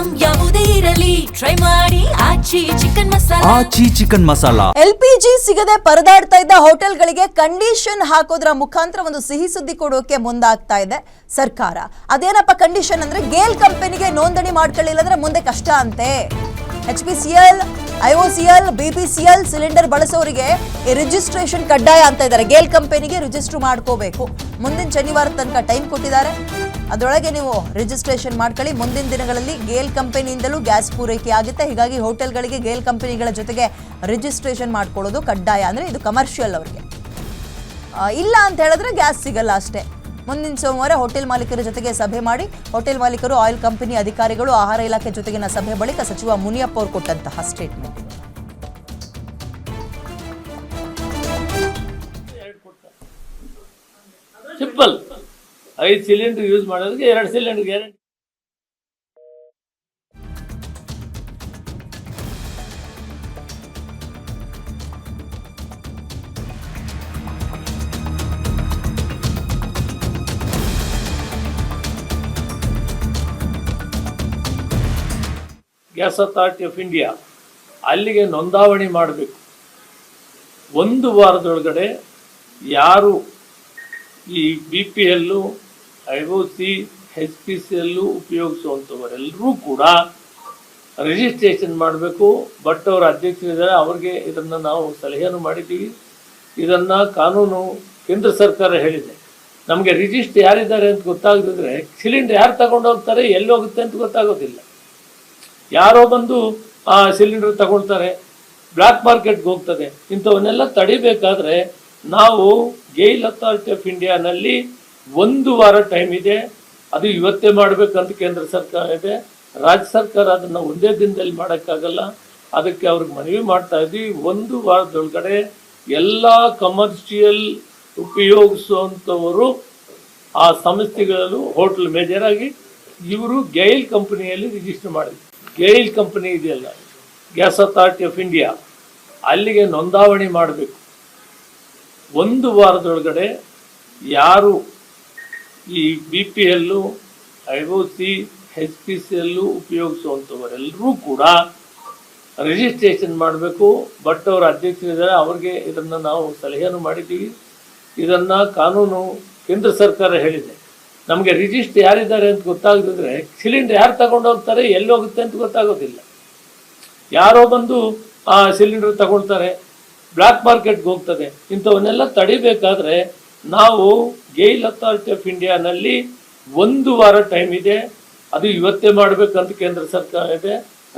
Item ಯಾವುದೇ ಇರಲಿ try ಮಾಡಿ ಆಚಿ ಚಿಕನ್ ಮಸಾಲಾ. LPG ಸಿಗದೆ ಪರದಾಡ್ತಾ ಇದ್ದ ಹೋಟೆಲ್ಗಳಿಗೆ ಕಂಡೀಷನ್ ಹಾಕೋದ್ರ ಮುಖಾಂತರ ಒಂದು ಸಿಹಿ ಸುದ್ದಿ ಕೊಡೋಕೆ ಮುಂದಾಗ್ತಾ ಇದೆ ಸರ್ಕಾರ. ಅದೇನಪ್ಪ ಕಂಡೀಷನ್ ಅಂದ್ರೆ ಗೇಲ್ ಕಂಪನಿಗೆ ನೋಂದಣಿ ಮಾಡ್ಕೊಳ್ಳಿಲ್ಲ ಅಂದ್ರೆ ಮುಂದೆ ಕಷ್ಟ ಅಂತೆ. HPCL, IOCL, BPCL ಸಿಲಿಂಡರ್ ಬಳಸೋರಿಗೆ ರಿಜಿಸ್ಟ್ರೇಷನ್ ಕಡ್ಡಾಯ ಅಂತ ಇದ್ದಾರೆ. ಗೇಲ್ ಕಂಪನಿಗೆ ರಿಜಿಸ್ಟರ್ ಮಾಡ್ಕೋಬೇಕು. ಮುಂದಿನ ಶನಿವಾರ ತನಕ ಟೈಮ್ ಕೊಟ್ಟಿದ್ದಾರೆ. ಅದರೊಳಗೆ ನೀವು ರಿಜಿಸ್ಟ್ರೇಷನ್ ಮಾಡ್ಕೊಳ್ಳಿ. ಮುಂದಿನ ದಿನಗಳಲ್ಲಿ ಗೇಲ್ ಕಂಪನಿಯಿಂದಲೂ ಗ್ಯಾಸ್ ಪೂರೈಕೆ ಆಗುತ್ತೆ. ಹೀಗಾಗಿ ಹೋಟೆಲ್ಗಳಿಗೆ ಗೇಲ್ ಕಂಪನಿಗಳ ಜೊತೆಗೆ ರಿಜಿಸ್ಟ್ರೇಷನ್ ಮಾಡ್ಕೊಳ್ಳೋದು ಕಡ್ಡಾಯ. ಅಂದರೆ ಇದು ಕಮರ್ಷಿಯಲ್ ಅವರಿಗೆ. ಇಲ್ಲ ಅಂತ ಹೇಳಿದ್ರೆ ಗ್ಯಾಸ್ ಸಿಗಲ್ಲ ಅಷ್ಟೇ. ಮುಂದಿನ ಸೋಮವಾರ ಹೋಟೆಲ್ ಮಾಲೀಕರ ಜೊತೆಗೆ ಸಭೆ ಮಾಡಿ ಹೋಟೆಲ್ ಮಾಲೀಕರು, ಆಯಿಲ್ ಕಂಪನಿ ಅಧಿಕಾರಿಗಳು, ಆಹಾರ ಇಲಾಖೆ ಜೊತೆಗಿನ ಸಭೆ ಬಳಿಕ ಸಚಿವ ಮುನಿಯಪ್ಪ ಅವರು ಕೊಟ್ಟಂತಹ ಸ್ಟೇಟ್ಮೆಂಟ್. ಸಿಂಪಲ್ 5 ಸಿಲಿಂಡರ್ ಯೂಸ್ ಮಾಡೋದಕ್ಕೆ 2 cylinder guarantee. Gas authority of India ಅಲ್ಲಿಗೆ ನೋಂದಾವಣಿ ಮಾಡಬೇಕು. 1 ವಾರದೊಳಗಡೆ ಯಾರು ಈ BPL, IOC, HPCL ಉಪಯೋಗಿಸುವಂಥವರೆಲ್ಲರೂ ಕೂಡ ರಿಜಿಸ್ಟ್ರೇಷನ್ ಮಾಡಬೇಕು. ಬಟ್ ಅವರ ಅಧ್ಯಕ್ಷರಿದ್ದಾರೆ, ಅವ್ರಿಗೆ ಇದನ್ನು ನಾವು ಸಲಹೆಯನ್ನು ಮಾಡಿದ್ದೀವಿ. ಇದನ್ನು ಕಾನೂನು ಕೇಂದ್ರ ಸರ್ಕಾರ ಹೇಳಿದೆ. ನಮಗೆ ರಿಜಿಸ್ಟರ್ ಯಾರಿದ್ದಾರೆ ಅಂತ ಗೊತ್ತಾಗದಿದ್ರೆ ಸಿಲಿಂಡರ್ ಯಾರು ತಗೊಂಡು ಹೋಗ್ತಾರೆ, ಎಲ್ಲಿ ಹೋಗುತ್ತೆ ಅಂತ ಗೊತ್ತಾಗೋದಿಲ್ಲ. ಯಾರೋ ಬಂದು ಆ ಸಿಲಿಂಡರ್ ತಗೊಳ್ತಾರೆ, ಬ್ಲ್ಯಾಕ್ ಮಾರ್ಕೆಟ್ಗೆ ಹೋಗ್ತದೆ. ಇಂಥವನ್ನೆಲ್ಲ ತಡಿಬೇಕಾದ್ರೆ ನಾವು ಗೇಲ್ ಅಥಾರಿಟಿ ಆಫ್ ಇಂಡಿಯಾನಲ್ಲಿ 1 ವಾರ ಟೈಮ್ ಇದೆ. ಅದು ಇವತ್ತೇ ಮಾಡಬೇಕಂತ ಕೇಂದ್ರ ಸರ್ಕಾರ ಇದೆ. ರಾಜ್ಯ ಸರ್ಕಾರ ಅದನ್ನು ಒಂದೇ ದಿನದಲ್ಲಿ ಮಾಡೋಕ್ಕಾಗಲ್ಲ. ಅದಕ್ಕೆ ಅವ್ರಿಗೆ ಮನವಿ ಮಾಡ್ತಾ ಇದ್ವಿ, 1 ವಾರದೊಳಗಡೆ ಎಲ್ಲ ಕಮರ್ಷಿಯಲ್ ಉಪಯೋಗಿಸುವಂಥವರು ಆ ಸಂಸ್ಥೆಗಳಲ್ಲೂ ಹೋಟೆಲ್ ಮೇಜರ್ ಆಗಿ ಇವರು ಗೇಲ್ ಕಂಪನಿಯಲ್ಲಿ ರಿಜಿಸ್ಟರ್ ಮಾಡಿದ್ರು. ಗೇಲ್ ಕಂಪನಿ ಇದೆಯಲ್ಲ, ಗ್ಯಾಸ್ ಅಥಾರಿಟಿ ಆಫ್ ಇಂಡಿಯಾ ಅಲ್ಲಿಗೆ ನೋಂದಾವಣಿ ಮಾಡಬೇಕು. 1 ವಾರದೊಳಗಡೆ ಯಾರು ಈ BPL, IOC, HPCL ಉಪಯೋಗಿಸುವಂಥವರೆಲ್ಲರೂ ಕೂಡ ರಿಜಿಸ್ಟ್ರೇಷನ್ ಮಾಡಬೇಕು. ಬಟ್ ಅವರ ಅಧ್ಯಕ್ಷರಿದ್ದಾರೆ, ಅವ್ರಿಗೆ ಇದನ್ನು ನಾವು ಸಲಹೆಯನ್ನು ಮಾಡಿದ್ದೀವಿ. ಇದನ್ನು ಕಾನೂನು ಕೇಂದ್ರ ಸರ್ಕಾರ ಹೇಳಿದೆ. ನಮಗೆ ರಿಜಿಸ್ಟರ್ ಯಾರಿದ್ದಾರೆ ಅಂತ ಗೊತ್ತಾಗದಿದ್ರೆ ಸಿಲಿಂಡರ್ ಯಾರು ತಗೊಂಡು ಹೋಗ್ತಾರೆ, ಎಲ್ಲಿ ಹೋಗುತ್ತೆ ಅಂತ ಗೊತ್ತಾಗೋದಿಲ್ಲ. ಯಾರೋ ಬಂದು ಆ ಸಿಲಿಂಡರ್ ತಗೊಳ್ತಾರೆ, ಬ್ಲ್ಯಾಕ್ ಮಾರ್ಕೆಟ್ಗೆ ಹೋಗ್ತದೆ. ಇಂಥವನ್ನೆಲ್ಲ ತಡಿಬೇಕಾದ್ರೆ ನಾವು ಗೇಲ್ ಅಥಾರಿಟಿ ಆಫ್ ಇಂಡಿಯಾನಲ್ಲಿ 1 ವಾರ ಟೈಮ್ ಇದೆ. ಅದು ಇವತ್ತೇ ಮಾಡಬೇಕಂತ ಕೇಂದ್ರ ಸರ್ಕಾರ ಇದೆ.